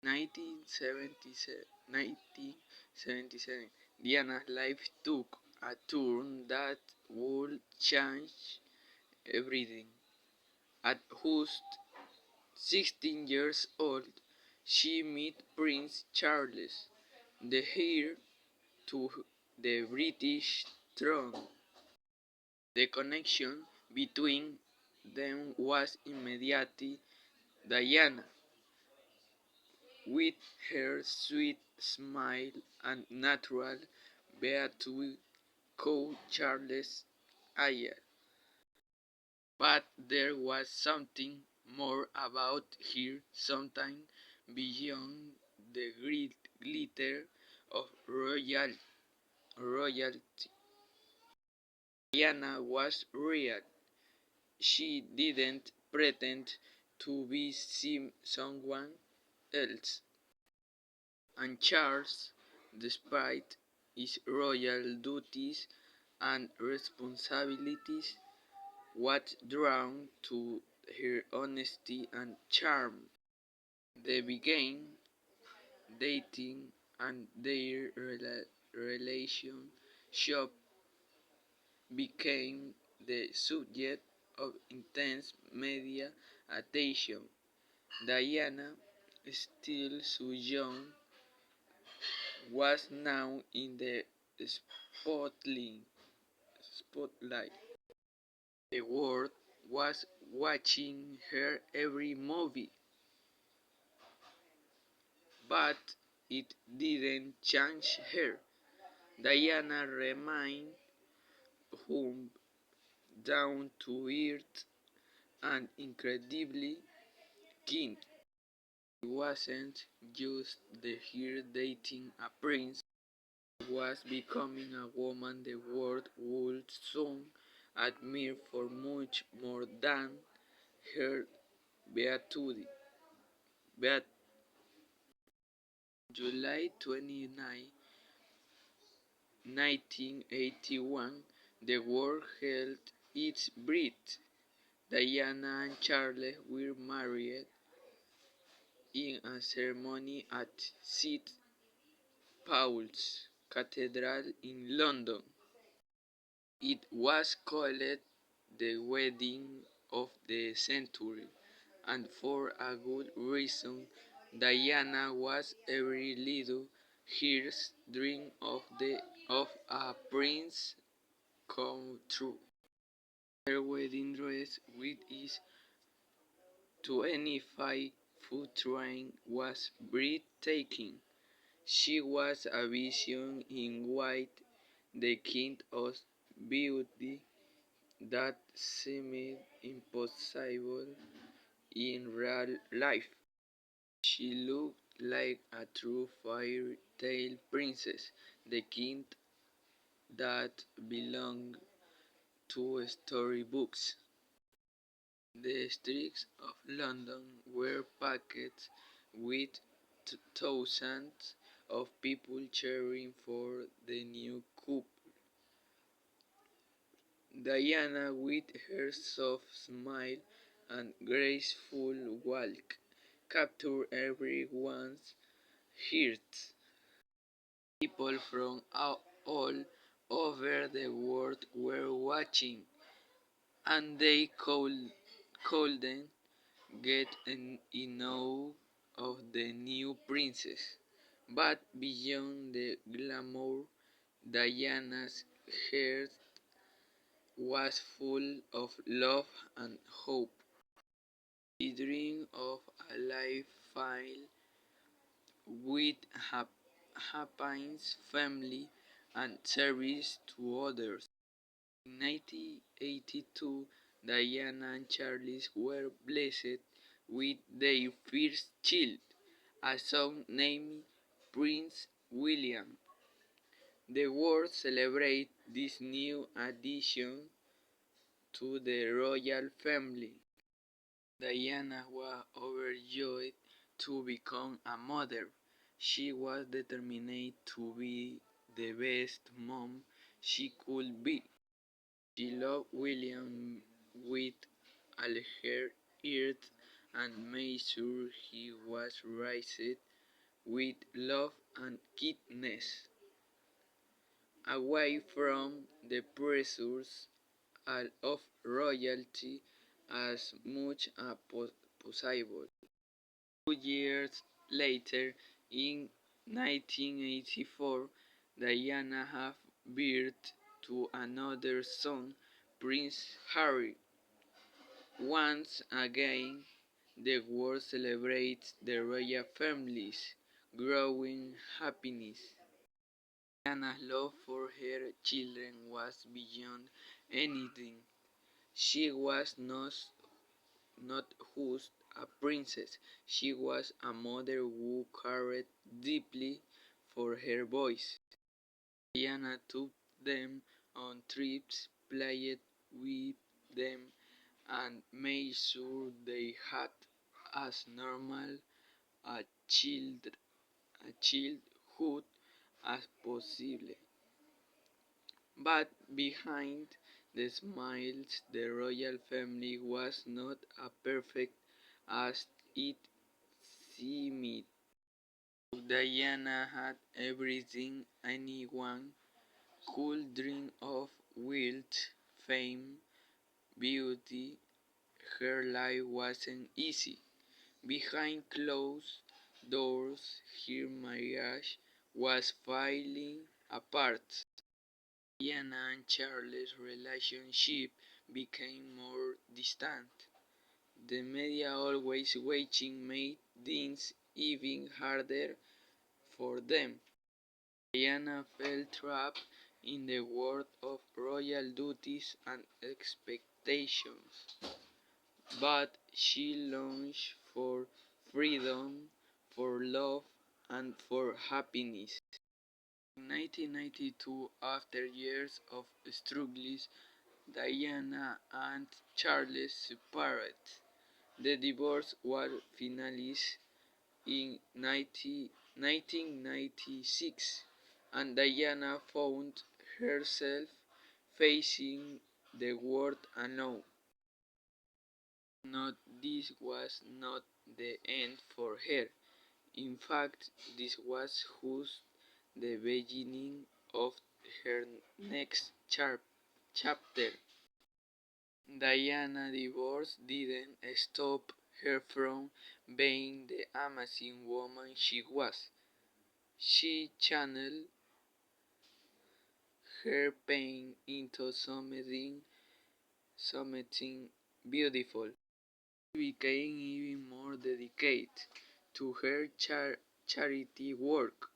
1977, Diana's life took a turn that would change everything. At just 16 years old, she met Prince Charles, the heir to the British throne. The connection between them was immediate. Diana, with her sweet smile and natural beatitude, caught Charles' eye. But there was something more about her, something beyond the glitter of royalty. Diana was real. She didn't pretend to be someone else. And Charles, despite his royal duties and responsibilities, was drawn to her honesty and charm. They began dating, and their relationship became the subject of intense media attention. Diana, still so young, was now in the spotlight. The world was watching her every movie, but it didn't change her. Diana remained humble, down to earth, and incredibly kind. She wasn't just the here dating a prince, she was becoming a woman the world would soon admire for much more than her beatitude. But July 29, 1981, the world held its breath. Diana and Charles were married in a ceremony at St. Paul's Cathedral in London. It was called the wedding of the century, and for a good reason. Diana was every little girl's dream of a prince come true. Her wedding dress with its 25-foot train was breathtaking. She was a vision in white, the kind of beauty that seemed impossible in real life. She looked like a true fairy tale princess, the kind that belonged to storybooks. The streets of London were packed with thousands of people cheering for the new couple. Diana, with her soft smile and graceful walk, captured everyone's heart. People from all over the world were watching, and they couldn't get enough of the new princess. But beyond the glamour, Diana's heart was full of love and hope. She dreamed of a life filled with happiness, family, and service to others. In 1982, Diana and Charles were blessed with their first child, a son named Prince William. The world celebrated this new addition to the royal family. Diana was overjoyed to become a mother. She was determined to be the best mom she could be. She loved William with all her heart and made sure he was raised with love and kindness, away from the pressures of royalty as much as possible. 2 years later, in 1984, Diana gave birth to another son, Prince Harry. Once again, the world celebrates the royal family's growing happiness. Diana's love for her children was beyond anything. She was not just a princess, she was a mother who cared deeply for her boys. Diana took them on trips, played with them, and made sure they had as normal a childhood as possible. But behind the smiles, the royal family was not as perfect as it seemed. Diana had everything anyone could dream of: wealth, fame, beauty. Her life wasn't easy. Behind closed doors, her marriage was falling apart. Diana and Charles' relationship became more distant. The media always watching made things even harder for them. Diana felt trapped in the world of royal duties and expectations, but she longed for freedom, for love, and for happiness. In 1992, after years of struggles, Diana and Charles separated. The divorce was finalized in 1996, and Diana found herself facing the world alone. Not This was not the end for her. In fact, this was just the beginning of her next chapter. Diana's divorce didn't stop her from being the amazing woman she was. She channeled her pain into something beautiful. She became even more dedicated to her charity work,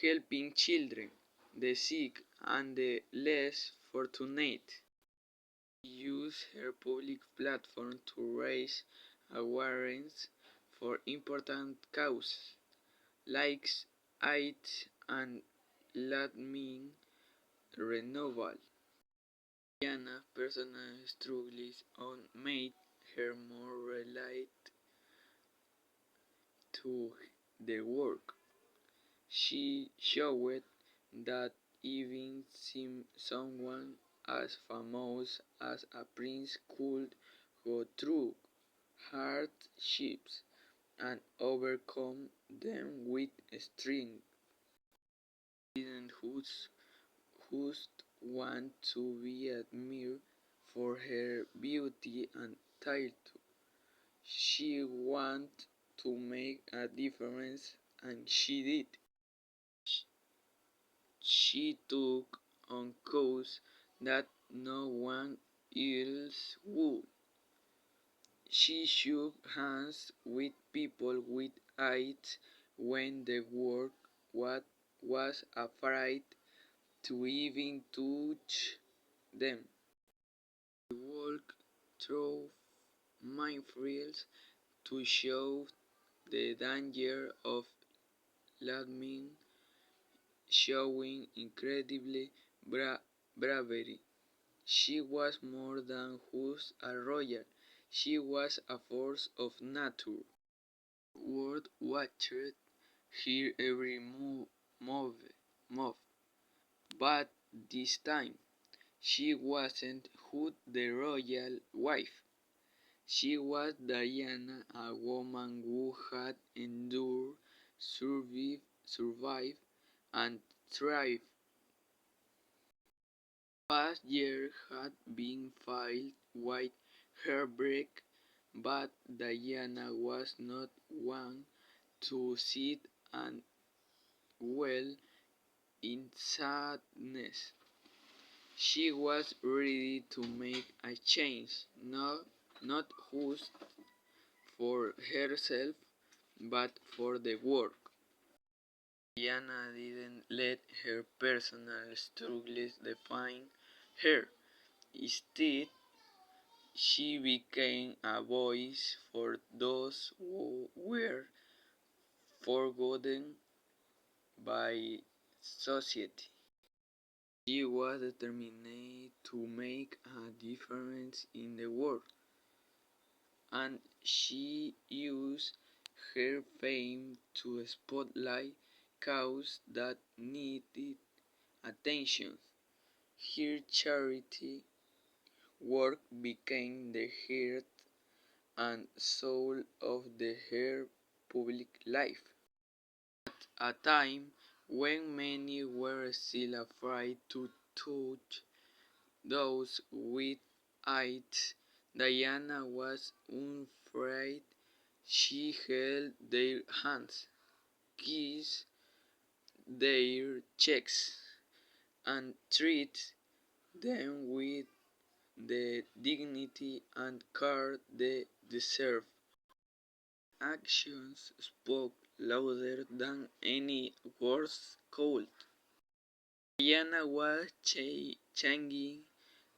helping children, the sick, and the less fortunate. She used her public platform to raise awareness for important causes like AIDS and land renewal. Diana's personal struggles made her more related to the work. She showed that even someone as famous as a prince could go through hardships and overcome them with strength. She didn't just want to be admired for her beauty and talent. She wanted to make a difference, and she did. She took on causes that no one else would. She shook hands with people with AIDS when the world was afraid to even touch them. She walked through minefields to show the danger of landmines, showing incredible bravery. She was more than just a royal, she was a force of nature. The world watched her every move, but this time she wasn't just the royal wife. She was Diana, a woman who had endured survive and thrive. Past year had been filled with heartbreak, but Diana was not one to sit and dwell in sadness. She was ready to make a change, not just for herself, but for the world. Diana didn't let her personal struggles define her. Instead, she became a voice for those who were forgotten by society. She was determined to make a difference in the world, and she used her fame to spotlight causes that needed attention. Her charity work became the heart and soul of her public life. At a time when many were still afraid to touch those with AIDS, Diana was unafraid. She held their hands, kissed their cheeks, and treated them with the dignity and care they deserve. Actions spoke louder than any words could. Diana was changing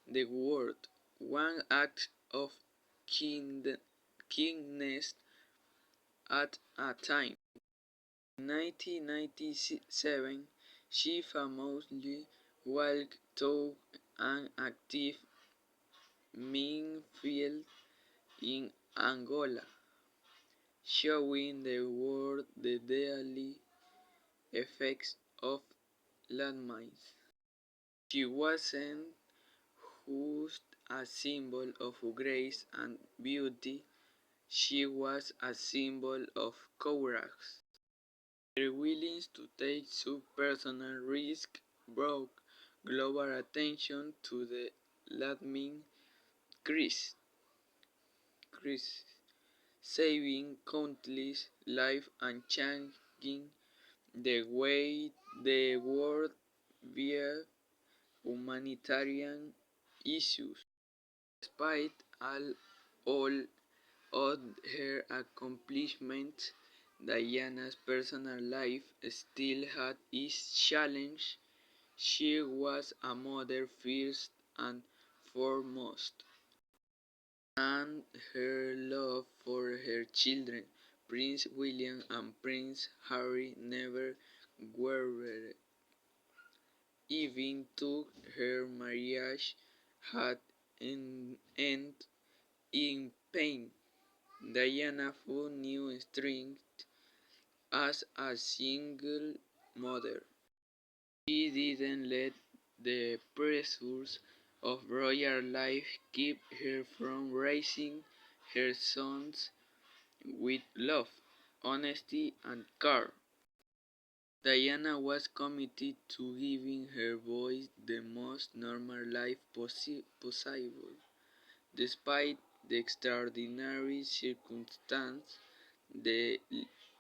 the world, one act of kindness at a time. In 1997, she famously walked through an active minefield in Angola, showing the world the deadly effects of landmines. She wasn't just a symbol of grace and beauty, she was a symbol of courage. Her willingness to take such personal risks brought global attention to the landmine crisis, saving countless lives and changing the way the world views humanitarian issues. Despite all of her accomplishments, Diana's personal life still had its challenges. She was a mother first and foremost, and her love for her children, Prince William and Prince Harry, never wavered. Even though her marriage had ended in pain, Diana found new strength as a single mother. She didn't let the pressures of royal life keep her from raising her sons with love, honesty, and care. Diana was committed to giving her boys the most normal life possible, despite the extraordinary circumstances they,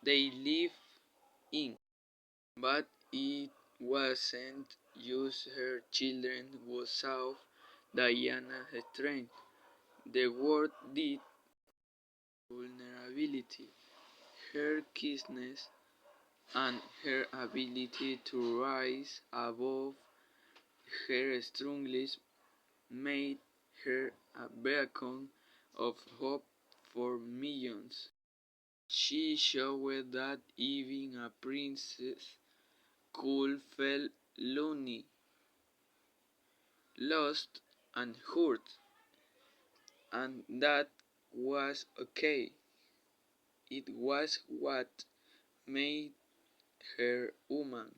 they lived in. But it wasn't just her children who saw Diana's strength. The world did. Vulnerability, her kindness, and her ability to rise above her struggles made her a beacon of hope for millions. She showed that even a princess could feel lonely, lost, and hurt, and that was okay. It was what made her human.